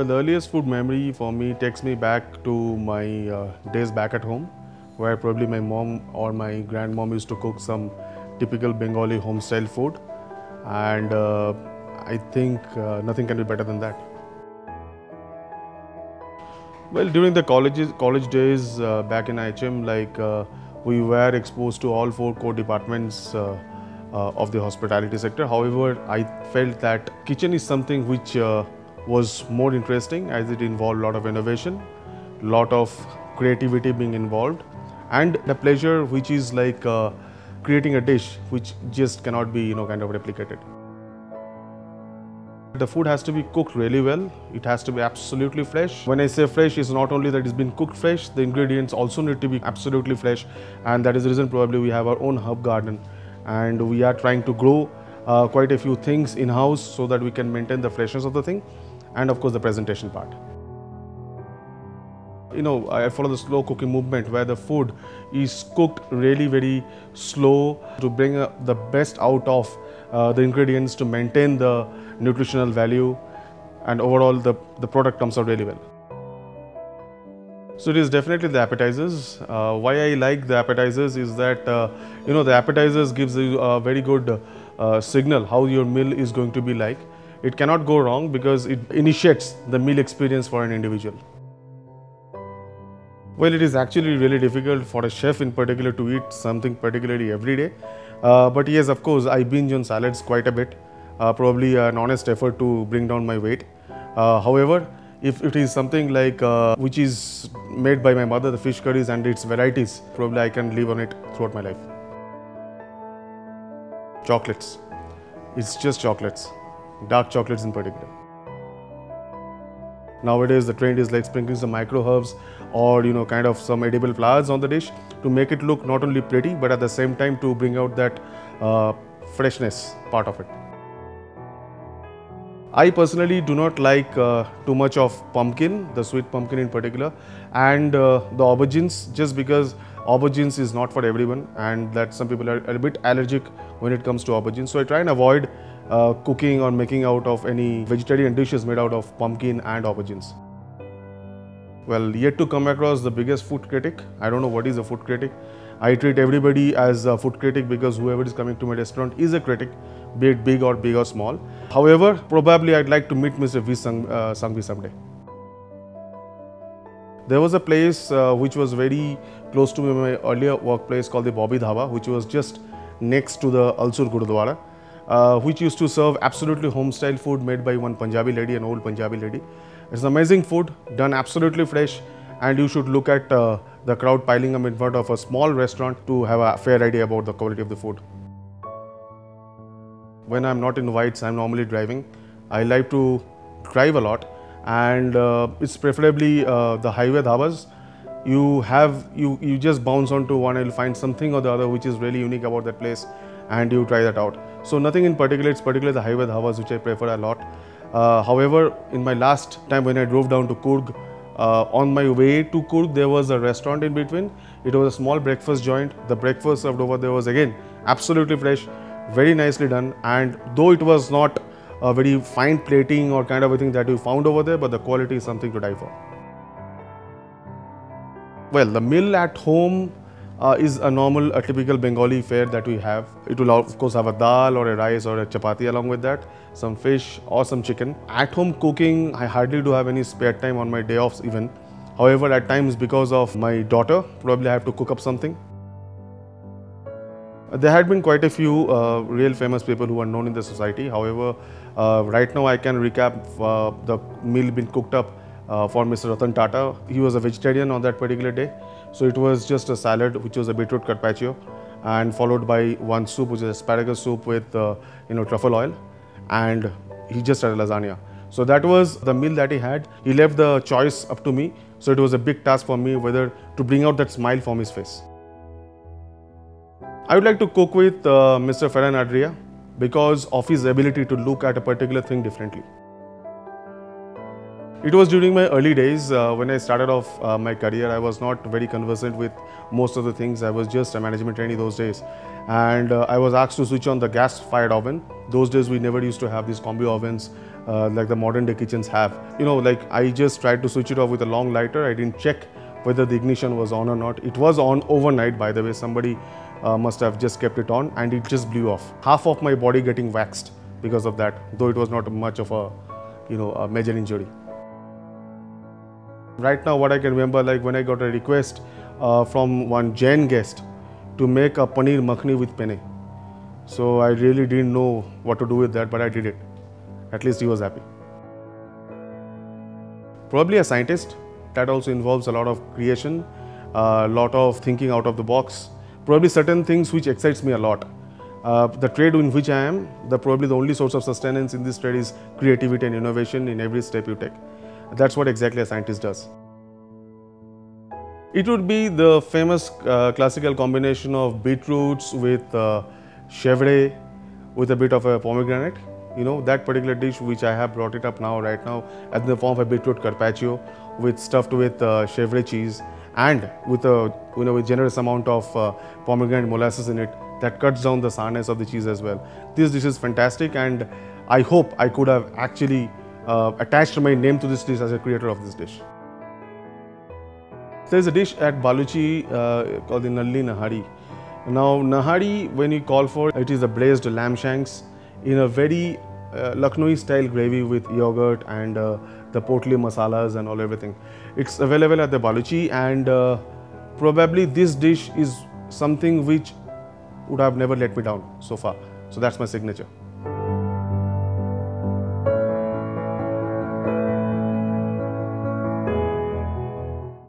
Well, the earliest food memory for me takes me back to my days back at home, where probably my mom or my grandmom used to cook some typical Bengali home style food, and I think nothing can be better than that. Well, during the college days back in IHM, we were exposed to all four core departments of the hospitality sector. However, I felt that kitchen is something which was more interesting, as it involved a lot of innovation, lot of creativity being involved, and the pleasure which is like creating a dish which just cannot be kind of replicated. The food has to be cooked really well. It has to be absolutely fresh. When I say fresh, it's not only that it's been cooked fresh, the ingredients also need to be absolutely fresh, and that is the reason probably we have our own herb garden, and we are trying to grow quite a few things in-house so that we can maintain the freshness of the thing, and of course the presentation part. I follow the slow cooking movement, where the food is cooked really very slow to bring the best out of the ingredients, to maintain the nutritional value, and overall the product comes out really well. So it is definitely the appetizers. Why I like the appetizers is that the appetizers gives you a very good signal how your meal is going to be like. It cannot go wrong because it initiates the meal experience for an individual. Well, it is actually really difficult for a chef in particular to eat something particularly every day. But yes, of course, I binge on salads quite a bit. Probably an honest effort to bring down my weight. However, if it is something like which is made by my mother, the fish curries and its varieties, probably I can live on it throughout my life. Chocolates. It's just chocolates. Dark chocolates in particular. Nowadays the trend is like sprinkling some micro herbs or kind of some edible flowers on the dish to make it look not only pretty but at the same time to bring out that freshness part of it. I personally do not like too much of pumpkin, the sweet pumpkin in particular, and the aubergines, just because aubergines is not for everyone, and that some people are a bit allergic when it comes to aubergines. So I try and avoid cooking or making out of any vegetarian dishes made out of pumpkin and aubergines. Well, yet to come across the biggest food critic. I don't know what is a food critic. I treat everybody as a food critic because whoever is coming to my restaurant is a critic, be it big or small. However, probably I'd like to meet Mr. V. Sangvi someday. There was a place which was very close to my earlier workplace called the Bobby Dhaba, which was just next to the Alsur Gurudwara, which used to serve absolutely home-style food made by one Punjabi lady, an old Punjabi lady. It's amazing food, done absolutely fresh, and you should look at the crowd piling up in front of a small restaurant to have a fair idea about the quality of the food. When I'm not in Whites, I'm normally driving. I like to drive a lot, and it's preferably the highway dhabas. You just bounce onto one and you'll find something or the other which is really unique about that place, and you try that out. So nothing in particular, it's particularly the highway dhabas which I prefer a lot. However, in my last time when I drove down to Coorg, on my way to Coorg there was a restaurant in between. It was a small breakfast joint. The breakfast served over there was again absolutely fresh, very nicely done, and though it was not a very fine plating or kind of a thing that you found over there, but the quality is something to die for. Well, the meal at home is a typical Bengali fare that we have. It will of course have a dal or a rice or a chapati along with that, some fish or some chicken. At home cooking, I hardly do have any spare time on my day offs even. However, at times because of my daughter, probably I have to cook up something. There had been quite a few real famous people who are known in the society. However, right now I can recap the meal being cooked up for Mr. Ratan Tata. He was a vegetarian on that particular day. So it was just a salad, which was a beetroot carpaccio, and followed by one soup, which is asparagus soup with truffle oil, and he just had a lasagna. So that was the meal that he had. He left the choice up to me. So it was a big task for me whether to bring out that smile from his face. I would like to cook with Mr. Ferran Adria because of his ability to look at a particular thing differently. It was during my early days when I started off my career. I was not very conversant with most of the things. I was just a management trainee those days, and I was asked to switch on the gas-fired oven. Those days we never used to have these combi ovens like the modern day kitchens have. You know, like I just tried to switch it off with a long lighter. I didn't check whether the ignition was on or not. It was on overnight, by the way. Somebody must have just kept it on, and it just blew off. Half of my body getting waxed because of that, though it was not much of a, you know, a major injury. Right now, what I can remember, like when I got a request from one Jain guest to make a paneer makhani with penne. So I really didn't know what to do with that, but I did it. At least he was happy. Probably a scientist. That also involves a lot of creation, a lot of thinking out of the box. Probably certain things which excites me a lot. The trade in which I am, probably the only source of sustenance in this trade is creativity and innovation in every step you take. That's what exactly a scientist does. It would be the famous classical combination of beetroots with chèvre with a bit of a pomegranate. You know, that particular dish which I have brought it up now, right now, as the form of a beetroot carpaccio with stuffed with chèvre cheese and with a, you know, with generous amount of pomegranate molasses in it that cuts down the sourness of the cheese as well. This dish is fantastic, and I hope I could have actually attached my name to this dish as a creator of this dish. There is a dish at Baluchi called the Nalli Nahari. Now, Nahari, when you call for it, is a braised lamb shanks in a very Lucknowi style gravy with yogurt and the potli masalas and everything. It's available at the Baluchi, and probably this dish is something which would have never let me down so far. So that's my signature.